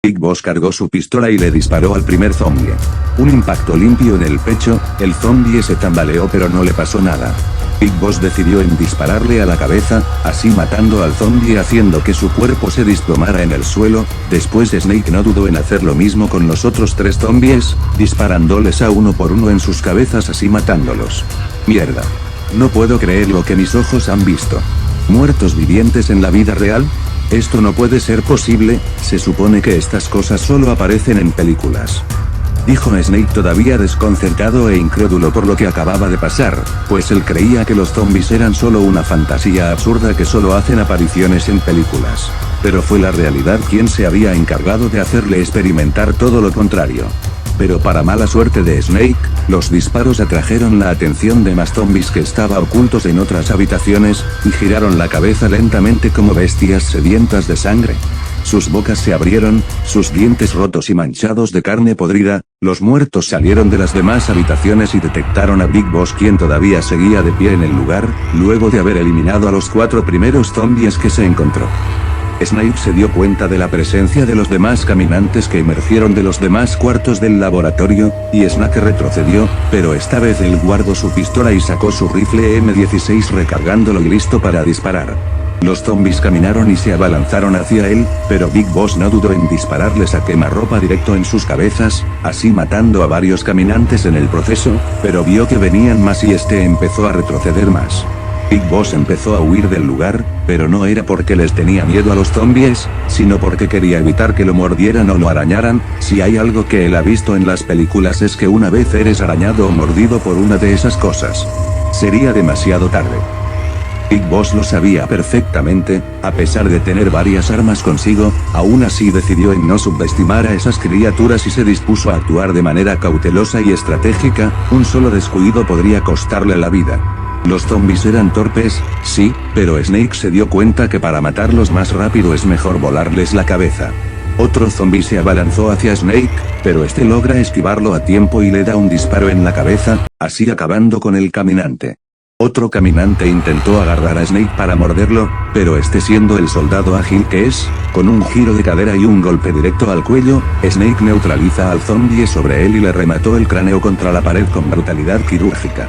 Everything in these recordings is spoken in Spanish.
Big Boss cargó su pistola y le disparó al primer zombie. Un impacto limpio en el pecho, el zombie se tambaleó pero no le pasó nada. Big Boss decidió en dispararle a la cabeza, así matando al zombie haciendo que su cuerpo se desplomara en el suelo. Después Snake no dudó en hacer lo mismo con los otros 3 zombies, disparándoles a uno por uno en sus cabezas así matándolos. Mierda. No puedo creer lo que mis ojos han visto. ¿Muertos vivientes en la vida real? Esto no puede ser posible, se supone que estas cosas solo aparecen en películas. Dijo Snake todavía desconcertado e incrédulo por lo que acababa de pasar, pues él creía que los zombies eran solo una fantasía absurda que solo hacen apariciones en películas. Pero fue la realidad quien se había encargado de hacerle experimentar todo lo contrario. Pero para mala suerte de Snake, los disparos atrajeron la atención de más zombies que estaban ocultos en otras habitaciones, y giraron la cabeza lentamente como bestias sedientas de sangre. Sus bocas se abrieron, sus dientes rotos y manchados de carne podrida. Los muertos salieron de las demás habitaciones y detectaron a Big Boss quien todavía seguía de pie en el lugar, luego de haber eliminado a los 4 primeros zombies que se encontró. Snake se dio cuenta de la presencia de los demás caminantes que emergieron de los demás cuartos del laboratorio, y Snake retrocedió, pero esta vez él guardó su pistola y sacó su rifle M16 recargándolo y listo para disparar. Los zombies caminaron y se abalanzaron hacia él, pero Big Boss no dudó en dispararles a quemarropa directo en sus cabezas, así matando a varios caminantes en el proceso, pero vio que venían más y este empezó a retroceder más. Big Boss empezó a huir del lugar, pero no era porque les tenía miedo a los zombies, sino porque quería evitar que lo mordieran o lo arañaran. Si hay algo que él ha visto en las películas es que una vez eres arañado o mordido por una de esas cosas, sería demasiado tarde. Big Boss lo sabía perfectamente, a pesar de tener varias armas consigo, aún así decidió en no subestimar a esas criaturas y se dispuso a actuar de manera cautelosa y estratégica. Un solo descuido podría costarle la vida. Los zombies eran torpes, sí, pero Snake se dio cuenta que para matarlos más rápido es mejor volarles la cabeza. Otro zombie se abalanzó hacia Snake, pero este logra esquivarlo a tiempo y le da un disparo en la cabeza, así acabando con el caminante. Otro caminante intentó agarrar a Snake para morderlo, pero este siendo el soldado ágil que es, con un giro de cadera y un golpe directo al cuello, Snake neutraliza al zombie sobre él y le remató el cráneo contra la pared con brutalidad quirúrgica.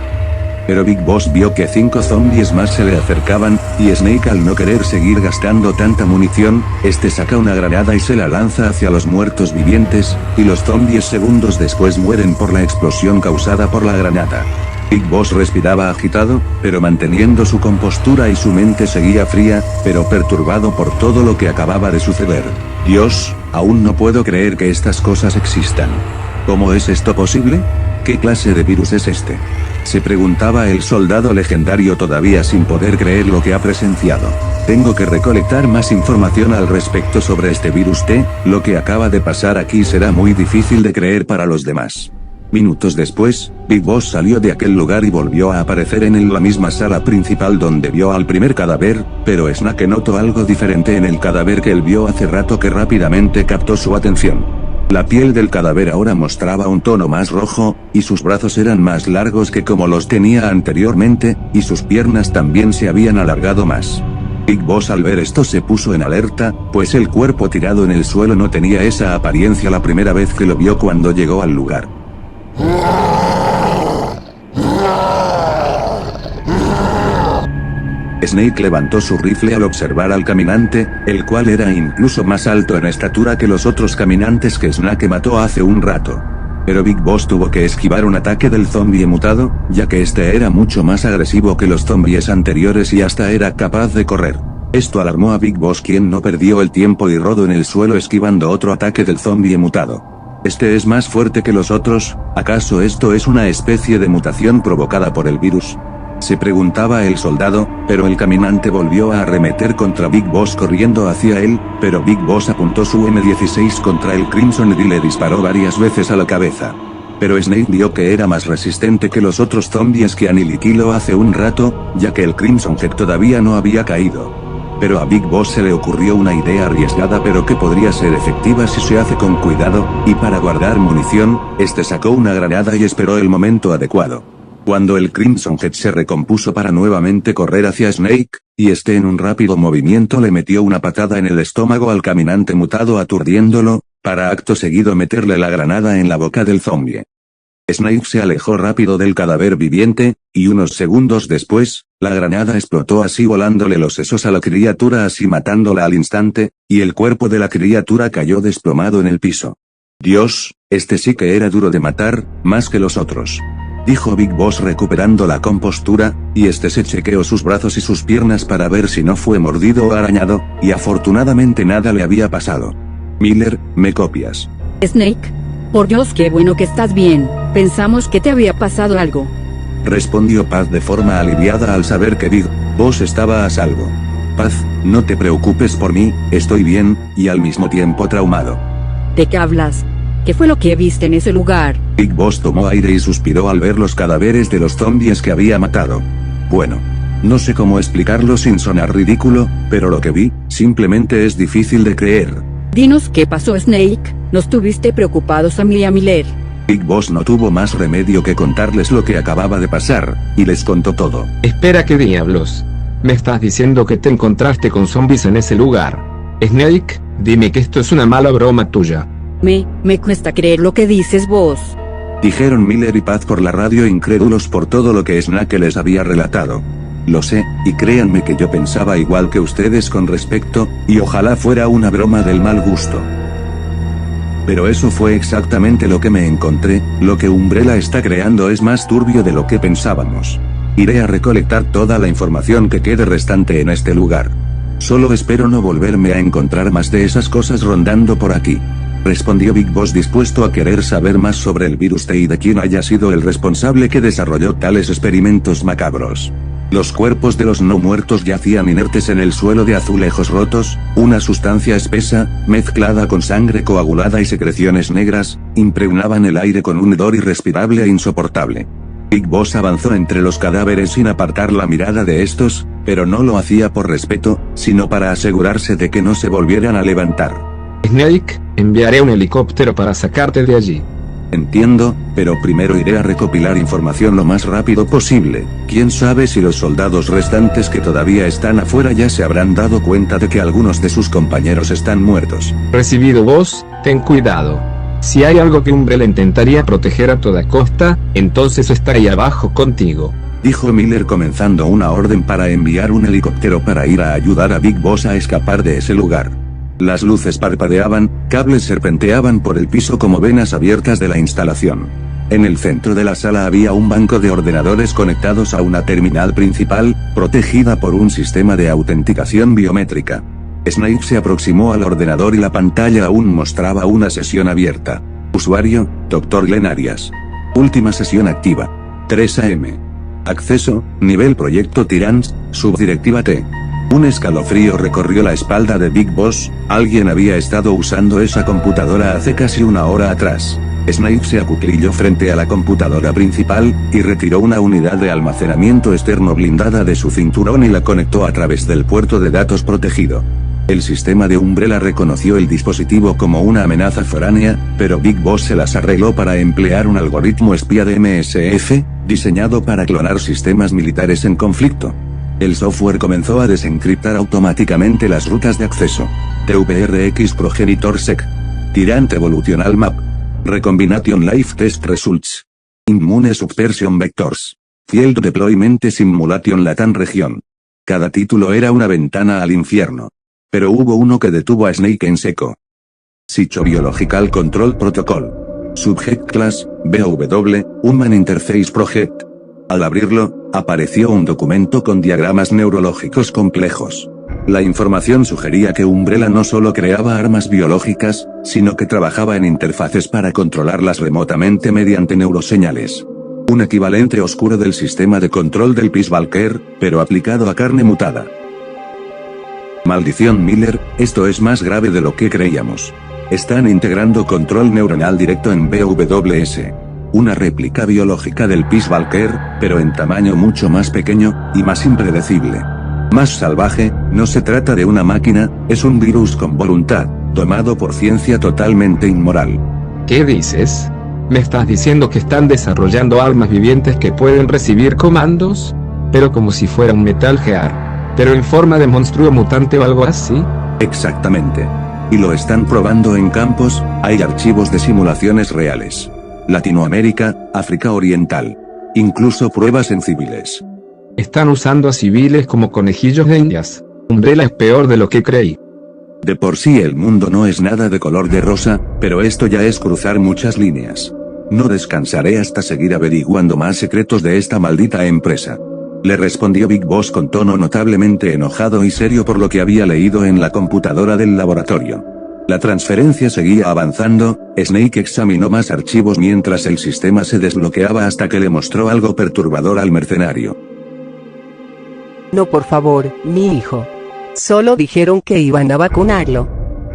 Pero Big Boss vio que 5 zombies más se le acercaban, y Snake al no querer seguir gastando tanta munición, este saca una granada y se la lanza hacia los muertos vivientes, y los zombies segundos después mueren por la explosión causada por la granada. Big Boss respiraba agitado, pero manteniendo su compostura y su mente seguía fría, pero perturbado por todo lo que acababa de suceder. Dios, aún no puedo creer que estas cosas existan. ¿Cómo es esto posible? ¿Qué clase de virus es este?, se preguntaba el soldado legendario todavía sin poder creer lo que ha presenciado. Tengo que recolectar más información al respecto sobre este virus T, lo que acaba de pasar aquí será muy difícil de creer para los demás. Minutos después, Big Boss salió de aquel lugar y volvió a aparecer en la misma sala principal donde vio al primer cadáver, pero Snake notó algo diferente en el cadáver que él vio hace rato que rápidamente captó su atención. La piel del cadáver ahora mostraba un tono más rojo, y sus brazos eran más largos que como los tenía anteriormente, y sus piernas también se habían alargado más. Big Boss al ver esto se puso en alerta, pues el cuerpo tirado en el suelo no tenía esa apariencia la primera vez que lo vio cuando llegó al lugar. Snake levantó su rifle al observar al caminante, el cual era incluso más alto en estatura que los otros caminantes que Snake mató hace un rato. Pero Big Boss tuvo que esquivar un ataque del zombie mutado, ya que este era mucho más agresivo que los zombies anteriores y hasta era capaz de correr. Esto alarmó a Big Boss quien no perdió el tiempo y rodó en el suelo esquivando otro ataque del zombie mutado. Este es más fuerte que los otros, ¿acaso esto es una especie de mutación provocada por el virus?, se preguntaba el soldado, pero el caminante volvió a arremeter contra Big Boss corriendo hacia él, pero Big Boss apuntó su M16 contra el Crimson Head y le disparó varias veces a la cabeza. Pero Snake vio que era más resistente que los otros zombies que aniquiló hace un rato, ya que el Crimson Head todavía no había caído. Pero a Big Boss se le ocurrió una idea arriesgada pero que podría ser efectiva si se hace con cuidado, y para guardar munición, este sacó una granada y esperó el momento adecuado. Cuando el Crimson Head se recompuso para nuevamente correr hacia Snake, y este en un rápido movimiento le metió una patada en el estómago al caminante mutado aturdiéndolo, para acto seguido meterle la granada en la boca del zombie. Snake se alejó rápido del cadáver viviente, y unos segundos después, la granada explotó así volándole los sesos a la criatura así matándola al instante, y el cuerpo de la criatura cayó desplomado en el piso. Dios, este sí que era duro de matar, más que los otros. Dijo Big Boss recuperando la compostura, y este se chequeó sus brazos y sus piernas para ver si no fue mordido o arañado, y afortunadamente nada le había pasado. Miller, ¿me copias? Snake. Por Dios, qué bueno que estás bien. Pensamos que te había pasado algo. Respondió Paz de forma aliviada al saber que Big Boss estaba a salvo. Paz, no te preocupes por mí, estoy bien, y al mismo tiempo traumado. ¿De qué hablas? ¿Qué fue lo que viste en ese lugar? Big Boss tomó aire y suspiró al ver los cadáveres de los zombies que había matado. Bueno, no sé cómo explicarlo sin sonar ridículo, pero lo que vi, simplemente es difícil de creer. Dinos qué pasó, Snake. Nos tuviste preocupados a mí y a Miller. Big Boss no tuvo más remedio que contarles lo que acababa de pasar, y les contó todo. Espera, ¿qué diablos? ¿Me estás diciendo que te encontraste con zombies en ese lugar? Snake, dime que esto es una mala broma tuya. Me cuesta creer lo que dices vos. Dijeron Miller y Paz por la radio incrédulos por todo lo que Snake les había relatado. Lo sé, y créanme que yo pensaba igual que ustedes con respecto, y ojalá fuera una broma del mal gusto. Pero eso fue exactamente lo que me encontré, lo que Umbrella está creando es más turbio de lo que pensábamos. Iré a recolectar toda la información que quede restante en este lugar. Solo espero no volverme a encontrar más de esas cosas rondando por aquí. Respondió Big Boss dispuesto a querer saber más sobre el virus T y de quién haya sido el responsable que desarrolló tales experimentos macabros. Los cuerpos de los no muertos yacían inertes en el suelo de azulejos rotos, una sustancia espesa, mezclada con sangre coagulada y secreciones negras, impregnaban el aire con un hedor irrespirable e insoportable. Big Boss avanzó entre los cadáveres sin apartar la mirada de estos, pero no lo hacía por respeto, sino para asegurarse de que no se volvieran a levantar. Snake, enviaré un helicóptero para sacarte de allí. Entiendo, pero primero iré a recopilar información lo más rápido posible. Quién sabe si los soldados restantes que todavía están afuera ya se habrán dado cuenta de que algunos de sus compañeros están muertos. Recibido vos, ten cuidado. Si hay algo que Umbrella intentaría proteger a toda costa, entonces está ahí abajo contigo. Dijo Miller comenzando una orden para enviar un helicóptero para ir a ayudar a Big Boss a escapar de ese lugar. Las luces parpadeaban, cables serpenteaban por el piso como venas abiertas de la instalación. En el centro de la sala había un banco de ordenadores conectados a una terminal principal, protegida por un sistema de autenticación biométrica. Snake se aproximó al ordenador y la pantalla aún mostraba una sesión abierta. Usuario, Dr. Glenn Arias. Última sesión activa. 3 AM. Acceso, nivel Proyecto Tyrants, subdirectiva T. Un escalofrío recorrió la espalda de Big Boss, alguien había estado usando esa computadora hace casi una hora atrás. Snake se acuclilló frente a la computadora principal, y retiró una unidad de almacenamiento externo blindada de su cinturón y la conectó a través del puerto de datos protegido. El sistema de Umbrella reconoció el dispositivo como una amenaza foránea, pero Big Boss se las arregló para emplear un algoritmo espía de MSF, diseñado para clonar sistemas militares en conflicto. El software comenzó a desencriptar automáticamente las rutas de acceso. TVRX Progenitor Sec. Tyrant Evolutional Map. Recombination Life Test Results. Immune Subversion Vectors. Field Deployment Simulation Latam Region. Cada título era una ventana al infierno. Pero hubo uno que detuvo a Snake en seco. Psychobiological Control Protocol. Subject Class, BW, Human Interface Project. Al abrirlo, apareció un documento con diagramas neurológicos complejos. La información sugería que Umbrella no solo creaba armas biológicas, sino que trabajaba en interfaces para controlarlas remotamente mediante neuroseñales. Un equivalente oscuro del sistema de control del Peace Walker, pero aplicado a carne mutada. Maldición Miller, esto es más grave de lo que creíamos. Están integrando control neuronal directo en BWS. Una réplica biológica del Peace Walker, pero en tamaño mucho más pequeño, y más impredecible. Más salvaje, no se trata de una máquina, es un virus con voluntad, domado por ciencia totalmente inmoral. ¿Qué dices? ¿Me estás diciendo que están desarrollando almas vivientes que pueden recibir comandos? Pero como si fuera un Metal Gear. ¿Pero en forma de monstruo mutante o algo así? Exactamente. Y lo están probando en campos, hay archivos de simulaciones reales. Latinoamérica, África Oriental. Incluso pruebas en civiles. Están usando a civiles como conejillos de indias. Umbrella es peor de lo que creí. De por sí el mundo no es nada de color de rosa, pero esto ya es cruzar muchas líneas. No descansaré hasta seguir averiguando más secretos de esta maldita empresa. Le respondió Big Boss con tono notablemente enojado y serio por lo que había leído en la computadora del laboratorio. La transferencia seguía avanzando, Snake examinó más archivos mientras el sistema se desbloqueaba hasta que le mostró algo perturbador al mercenario. No, por favor, mi hijo. Solo dijeron que iban a vacunarlo.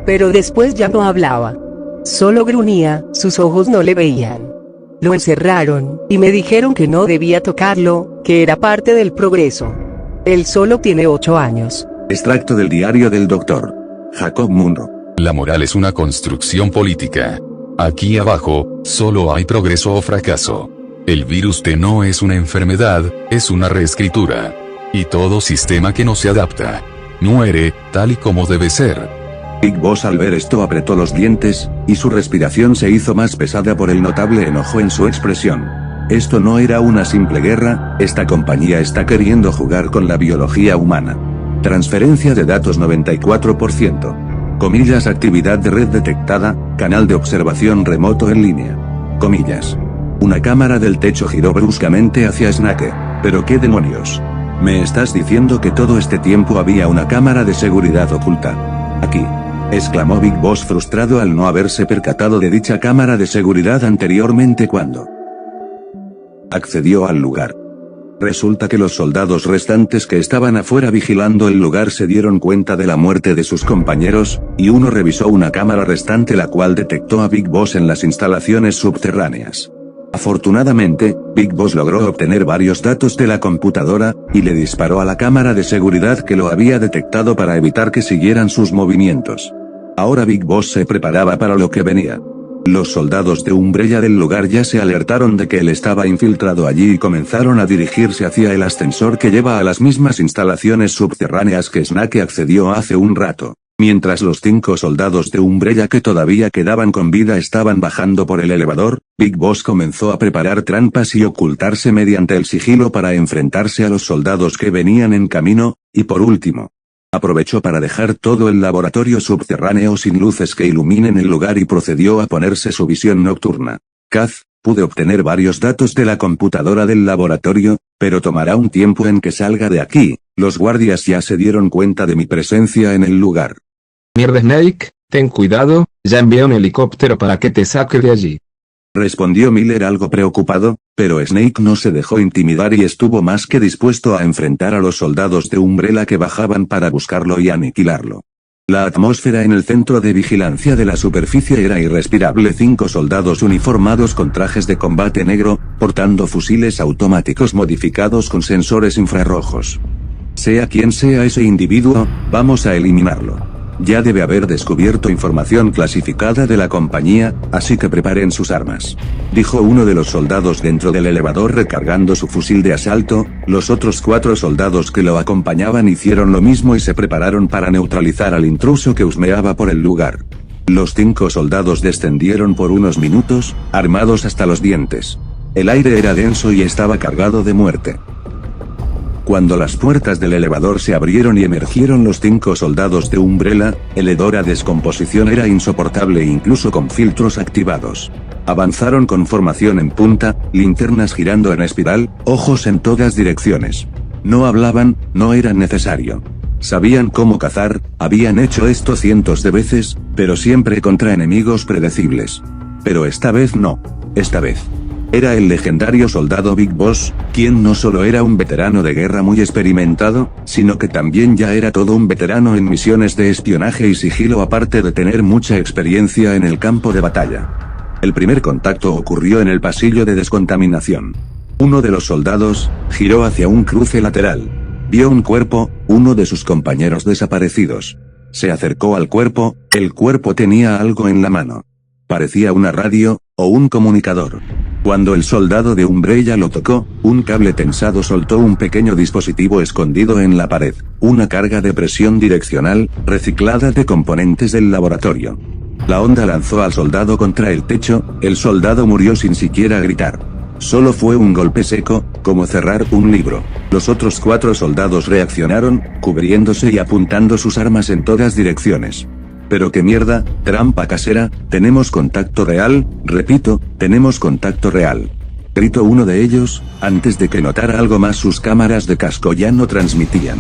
Pero después ya no hablaba. Solo gruñía, sus ojos no le veían. Lo encerraron, y me dijeron que no debía tocarlo, que era parte del progreso. Él solo tiene 8 años. Extracto del diario del Dr. Jacob Munro. La moral es una construcción política. Aquí abajo, solo hay progreso o fracaso. El virus T no es una enfermedad, es una reescritura. Y todo sistema que no se adapta, muere, tal y como debe ser. Big Boss al ver esto apretó los dientes, y su respiración se hizo más pesada por el notable enojo en su expresión. Esto no era una simple guerra, esta compañía está queriendo jugar con la biología humana. Transferencia de datos 94%. Comillas, actividad de red detectada, canal de observación remoto en línea. Comillas. Una cámara del techo giró bruscamente hacia Snake. ¿Pero qué demonios? ¿Me estás diciendo que todo este tiempo había una cámara de seguridad oculta? Aquí. Exclamó Big Boss frustrado al no haberse percatado de dicha cámara de seguridad anteriormente cuando accedió al lugar. Resulta que los soldados restantes que estaban afuera vigilando el lugar se dieron cuenta de la muerte de sus compañeros, y uno revisó una cámara restante la cual detectó a Big Boss en las instalaciones subterráneas. Afortunadamente, Big Boss logró obtener varios datos de la computadora, y le disparó a la cámara de seguridad que lo había detectado para evitar que siguieran sus movimientos. Ahora Big Boss se preparaba para lo que venía. Los soldados de Umbrella del lugar ya se alertaron de que él estaba infiltrado allí y comenzaron a dirigirse hacia el ascensor que lleva a las mismas instalaciones subterráneas que Snake accedió hace un rato. Mientras los 5 soldados de Umbrella que todavía quedaban con vida estaban bajando por el elevador, Big Boss comenzó a preparar trampas y ocultarse mediante el sigilo para enfrentarse a los soldados que venían en camino, y por último, aprovechó para dejar todo el laboratorio subterráneo sin luces que iluminen el lugar y procedió a ponerse su visión nocturna. Kaz, pude obtener varios datos de la computadora del laboratorio, pero tomará un tiempo en que salga de aquí, los guardias ya se dieron cuenta de mi presencia en el lugar. Mierda Snake, ten cuidado, ya envié un helicóptero para que te saque de allí. Respondió Miller algo preocupado, pero Snake no se dejó intimidar y estuvo más que dispuesto a enfrentar a los soldados de Umbrella que bajaban para buscarlo y aniquilarlo. La atmósfera en el centro de vigilancia de la superficie era irrespirable. 5 soldados uniformados con trajes de combate negro, portando fusiles automáticos modificados con sensores infrarrojos. Sea quien sea ese individuo, vamos a eliminarlo. Ya debe haber descubierto información clasificada de la compañía, así que preparen sus armas. Dijo uno de los soldados dentro del elevador recargando su fusil de asalto. Los otros 4 soldados que lo acompañaban hicieron lo mismo y se prepararon para neutralizar al intruso que husmeaba por el lugar. Los 5 soldados descendieron por unos minutos, armados hasta los dientes. El aire era denso y estaba cargado de muerte. Cuando las puertas del elevador se abrieron y emergieron los 5 soldados de Umbrella, el hedor a descomposición era insoportable incluso con filtros activados. Avanzaron con formación en punta, linternas girando en espiral, ojos en todas direcciones. No hablaban, no era necesario. Sabían cómo cazar, habían hecho esto cientos de veces, pero siempre contra enemigos predecibles. Pero esta vez no. Esta vez era el legendario soldado Big Boss, quien no solo era un veterano de guerra muy experimentado, sino que también ya era todo un veterano en misiones de espionaje y sigilo aparte de tener mucha experiencia en el campo de batalla. El primer contacto ocurrió en el pasillo de descontaminación. Uno de los soldados giró hacia un cruce lateral. Vio un cuerpo, uno de sus compañeros desaparecidos. Se acercó al cuerpo, el cuerpo tenía algo en la mano. Parecía una radio, o un comunicador. Cuando el soldado de Umbrella lo tocó, un cable tensado soltó un pequeño dispositivo escondido en la pared, una carga de presión direccional, reciclada de componentes del laboratorio. La onda lanzó al soldado contra el techo, el soldado murió sin siquiera gritar. Solo fue un golpe seco, como cerrar un libro. Los otros 4 soldados reaccionaron, cubriéndose y apuntando sus armas en todas direcciones. Pero qué mierda, trampa casera, tenemos contacto real, repito, tenemos contacto real. Gritó uno de ellos, antes de que notara algo más sus cámaras de casco ya no transmitían.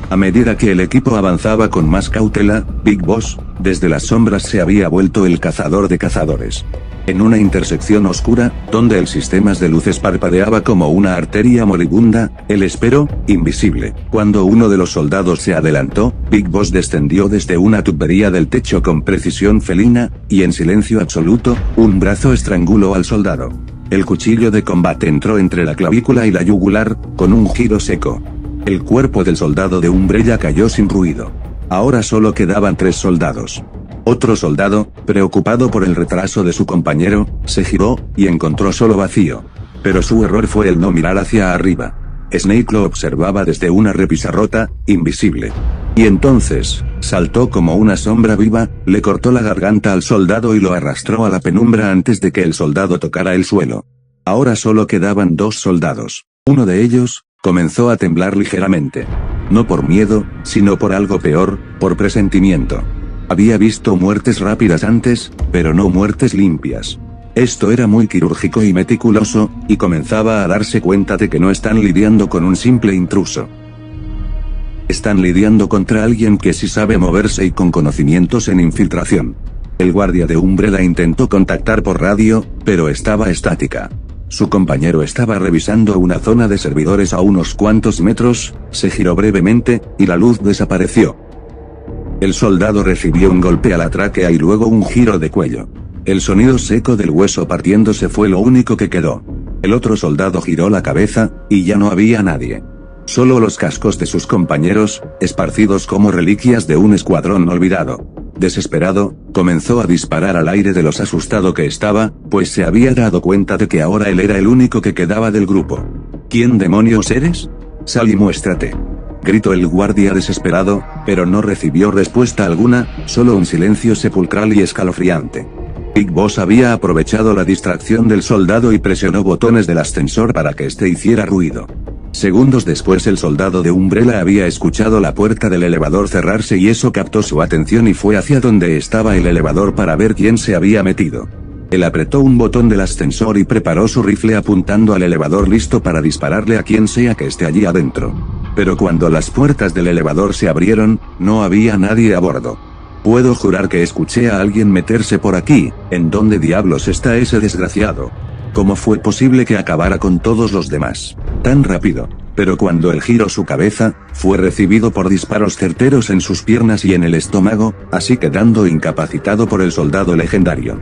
A medida que el equipo avanzaba con más cautela, Big Boss, desde las sombras se había vuelto el cazador de cazadores. En una intersección oscura, donde el sistema de luces parpadeaba como una arteria moribunda, él esperó, invisible. Cuando uno de los soldados se adelantó, Big Boss descendió desde una tubería del techo con precisión felina, y en silencio absoluto, un brazo estranguló al soldado. El cuchillo de combate entró entre la clavícula y la yugular, con un giro seco. El cuerpo del soldado de Umbrella cayó sin ruido. Ahora solo quedaban 3 soldados. Otro soldado, preocupado por el retraso de su compañero, se giró, y encontró solo vacío. Pero su error fue el no mirar hacia arriba. Snake lo observaba desde una repisa rota, invisible. Y entonces, saltó como una sombra viva, le cortó la garganta al soldado y lo arrastró a la penumbra antes de que el soldado tocara el suelo. Ahora solo quedaban 2 soldados. Uno de ellos, comenzó a temblar ligeramente. No por miedo, sino por algo peor, por presentimiento. Había visto muertes rápidas antes, pero no muertes limpias. Esto era muy quirúrgico y meticuloso, y comenzaba a darse cuenta de que no están lidiando con un simple intruso. Están lidiando contra alguien que sí sabe moverse y con conocimientos en infiltración. El guardia de Umbrella intentó contactar por radio, pero estaba estática. Su compañero estaba revisando una zona de servidores a unos cuantos metros, se giró brevemente, y la luz desapareció. El soldado recibió un golpe a la tráquea y luego un giro de cuello. El sonido seco del hueso partiéndose fue lo único que quedó. El otro soldado giró la cabeza, y ya no había nadie. Solo los cascos de sus compañeros, esparcidos como reliquias de un escuadrón olvidado. Desesperado, comenzó a disparar al aire de lo asustado que estaba, pues se había dado cuenta de que ahora él era el único que quedaba del grupo. ¿Quién demonios eres? Sal y muéstrate. Gritó el guardia desesperado, pero no recibió respuesta alguna, solo un silencio sepulcral y escalofriante. Big Boss había aprovechado la distracción del soldado y presionó botones del ascensor para que éste hiciera ruido. Segundos después el soldado de Umbrella había escuchado la puerta del elevador cerrarse y eso captó su atención y fue hacia donde estaba el elevador para ver quién se había metido. Él apretó un botón del ascensor y preparó su rifle apuntando al elevador listo para dispararle a quien sea que esté allí adentro. Pero cuando las puertas del elevador se abrieron, no había nadie a bordo. Puedo jurar que escuché a alguien meterse por aquí. ¿En dónde diablos está ese desgraciado? ¿Cómo fue posible que acabara con todos los demás tan rápido? Pero cuando él giró su cabeza, fue recibido por disparos certeros en sus piernas y en el estómago, así quedando incapacitado por el soldado legendario.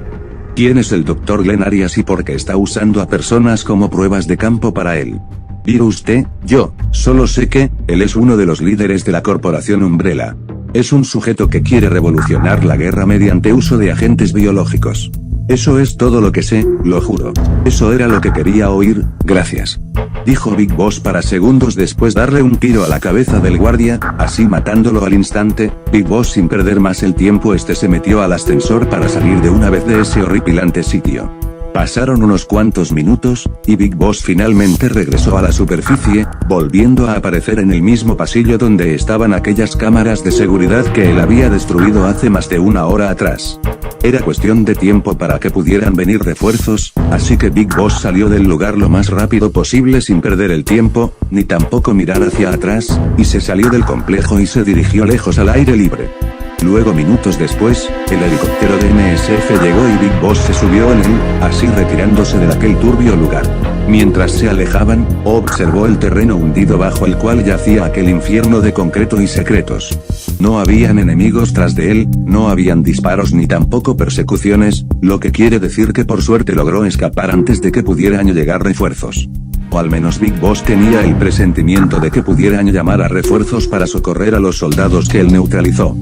¿Quién es el Dr. Glenn Arias y por qué está usando a personas como pruebas de campo para él? ¿Vio usted? Yo solo sé que él es uno de los líderes de la corporación Umbrella. Es un sujeto que quiere revolucionar la guerra mediante uso de agentes biológicos. Eso es todo lo que sé, lo juro. Eso era lo que quería oír, gracias. Dijo Big Boss para segundos después darle un tiro a la cabeza del guardia, así matándolo al instante. Big Boss sin perder más el tiempo se metió al ascensor para salir de una vez de ese horripilante sitio. Pasaron unos cuantos minutos, y Big Boss finalmente regresó a la superficie, volviendo a aparecer en el mismo pasillo donde estaban aquellas cámaras de seguridad que él había destruido hace más de una hora atrás. Era cuestión de tiempo para que pudieran venir refuerzos, así que Big Boss salió del lugar lo más rápido posible sin perder el tiempo, ni tampoco mirar hacia atrás, y se salió del complejo y se dirigió lejos al aire libre. Luego minutos después, el helicóptero de MSF llegó y Big Boss se subió en él, así retirándose de aquel turbio lugar. Mientras se alejaban, observó el terreno hundido bajo el cual yacía aquel infierno de concreto y secretos. No habían enemigos tras de él, no habían disparos ni tampoco persecuciones, lo que quiere decir que por suerte logró escapar antes de que pudieran llegar refuerzos. O al menos Big Boss tenía el presentimiento de que pudieran llamar a refuerzos para socorrer a los soldados que él neutralizó.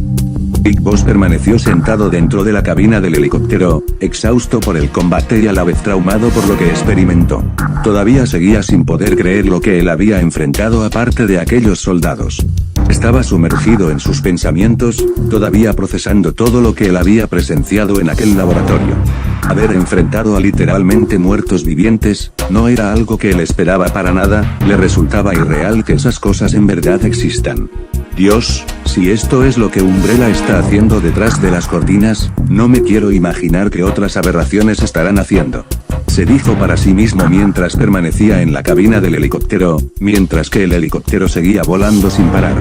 Big Boss permaneció sentado dentro de la cabina del helicóptero, exhausto por el combate y a la vez traumado por lo que experimentó. Todavía seguía sin poder creer lo que él había enfrentado aparte de aquellos soldados. Estaba sumergido en sus pensamientos, todavía procesando todo lo que él había presenciado en aquel laboratorio. Haber enfrentado a literalmente muertos vivientes, no era algo que él esperaba para nada, le resultaba irreal que esas cosas en verdad existan. Dios, si esto es lo que Umbrella está haciendo detrás de las cortinas, no me quiero imaginar qué otras aberraciones estarán haciendo. Se dijo para sí mismo mientras permanecía en la cabina del helicóptero, mientras que el helicóptero seguía volando sin parar.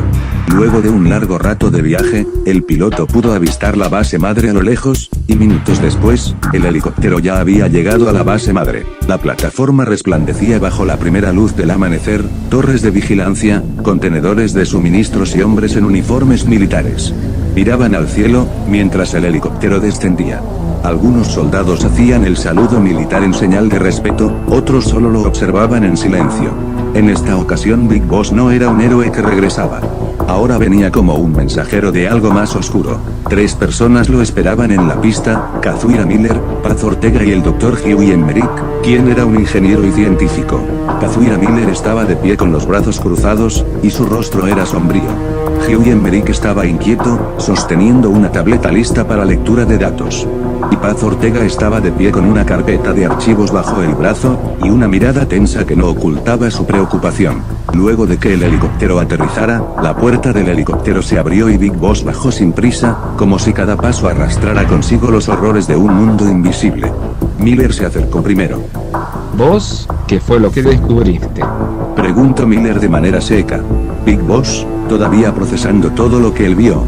Luego de un largo rato de viaje, el piloto pudo avistar la base madre a lo lejos, y minutos después, el helicóptero ya había llegado a la base madre. La plataforma resplandecía bajo la primera luz del amanecer, torres de vigilancia, contenedores de suministros y hombres en uniformes militares. Miraban al cielo, mientras el helicóptero descendía. Algunos soldados hacían el saludo militar en señal de respeto, otros solo lo observaban en silencio. En esta ocasión Big Boss no era un héroe que regresaba. Ahora venía como un mensajero de algo más oscuro. 3 personas lo esperaban en la pista, Kazuira Miller, Paz Ortega y el Dr. Huey Emmerich, quien era un ingeniero y científico. Kazuira Miller estaba de pie con los brazos cruzados, y su rostro era sombrío. Huey Emmerich estaba inquieto, sosteniendo una tableta lista para lectura de datos. Y Paz Ortega estaba de pie con una carpeta de archivos bajo el brazo, y una mirada tensa que no ocultaba su preocupación. Luego de que el helicóptero aterrizara, la puerta del helicóptero se abrió y Big Boss bajó sin prisa, como si cada paso arrastrara consigo los horrores de un mundo invisible. Miller se acercó primero. ¿Vos? ¿Qué fue lo que descubriste? Preguntó Miller de manera seca. Big Boss, todavía procesando todo lo que él vio,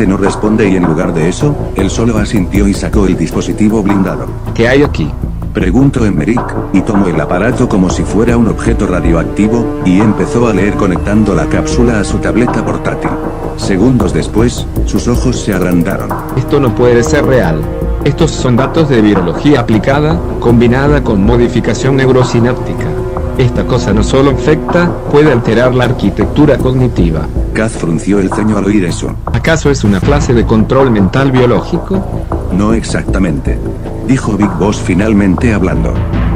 no responde y en lugar de eso, él solo asintió y sacó el dispositivo blindado. ¿Qué hay aquí? Preguntó Emmerich, y tomó el aparato como si fuera un objeto radioactivo, y empezó a leer conectando la cápsula a su tableta portátil. Segundos después, sus ojos se agrandaron. Esto no puede ser real. Estos son datos de virología aplicada, combinada con modificación neurosináptica. Esta cosa no solo infecta, puede alterar la arquitectura cognitiva. Kaz frunció el ceño al oír eso. ¿Acaso es una clase de control mental biológico? No exactamente. Dijo Big Boss finalmente hablando.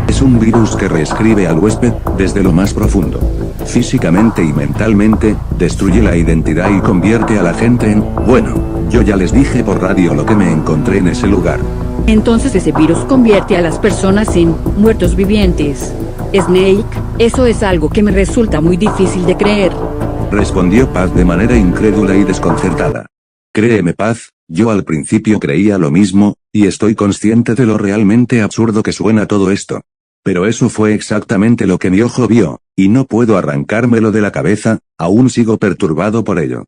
Es un virus que reescribe al huésped, desde lo más profundo. Físicamente y mentalmente, destruye la identidad y convierte a la gente en, bueno, yo ya les dije por radio lo que me encontré en ese lugar. Entonces ese virus convierte a las personas en muertos vivientes. Snake, eso es algo que me resulta muy difícil de creer. Respondió Paz de manera incrédula y desconcertada. Créeme Paz, yo al principio creía lo mismo, y estoy consciente de lo realmente absurdo que suena todo esto. Pero eso fue exactamente lo que mi ojo vio, y no puedo arrancármelo de la cabeza, aún sigo perturbado por ello.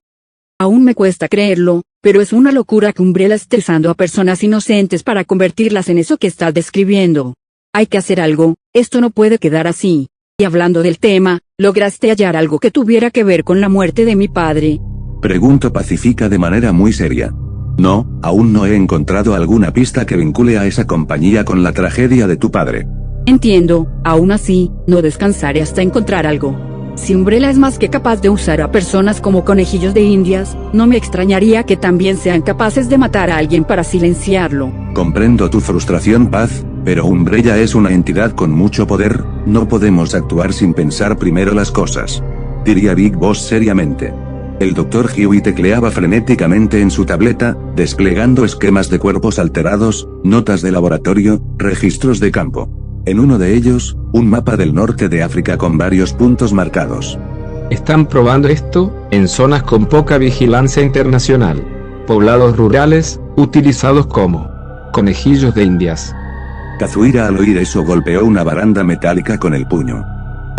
Aún me cuesta creerlo, pero es una locura que Umbrella esté usando a personas inocentes para convertirlas en eso que estás describiendo. Hay que hacer algo, esto no puede quedar así. Y hablando del tema, ¿lograste hallar algo que tuviera que ver con la muerte de mi padre? Preguntó Pacífica de manera muy seria. No, aún no he encontrado alguna pista que vincule a esa compañía con la tragedia de tu padre. Entiendo, aún así, no descansaré hasta encontrar algo. Si Umbrella es más que capaz de usar a personas como conejillos de indias, no me extrañaría que también sean capaces de matar a alguien para silenciarlo. Comprendo tu frustración, Paz, pero Umbrella es una entidad con mucho poder, no podemos actuar sin pensar primero las cosas. Diría Big Boss seriamente. El Dr. Huey tecleaba frenéticamente en su tableta, desplegando esquemas de cuerpos alterados, notas de laboratorio, registros de campo. En uno de ellos, un mapa del norte de África con varios puntos marcados. Están probando esto, en zonas con poca vigilancia internacional. Poblados rurales, utilizados como conejillos de indias. Kazuira al oír eso golpeó una baranda metálica con el puño.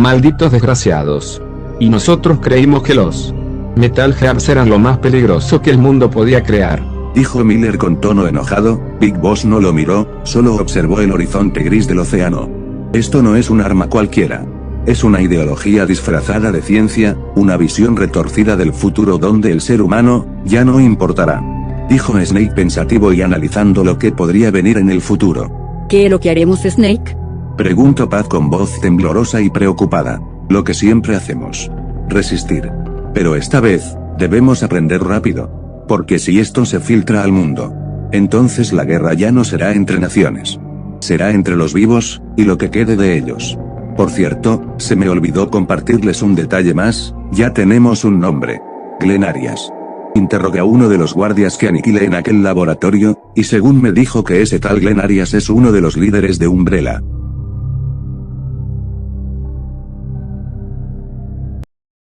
Malditos desgraciados. Y nosotros creímos que los Metal Gears eran lo más peligroso que el mundo podía crear. Dijo Miller con tono enojado. Big Boss no lo miró, solo observó el horizonte gris del océano. Esto no es un arma cualquiera. Es una ideología disfrazada de ciencia, una visión retorcida del futuro donde el ser humano, ya no importará. Dijo Snake pensativo y analizando lo que podría venir en el futuro. ¿Qué es lo que haremos, Snake? Preguntó Paz con voz temblorosa y preocupada. Lo que siempre hacemos. Resistir. Pero esta vez, debemos aprender rápido. Porque si esto se filtra al mundo, entonces la guerra ya no será entre naciones. Será entre los vivos, y lo que quede de ellos. Por cierto, se me olvidó compartirles un detalle más, ya tenemos un nombre. Glenn Arias. Interrogué a uno de los guardias que aniquilé en aquel laboratorio, y según me dijo que ese tal Glenn Arias es uno de los líderes de Umbrella.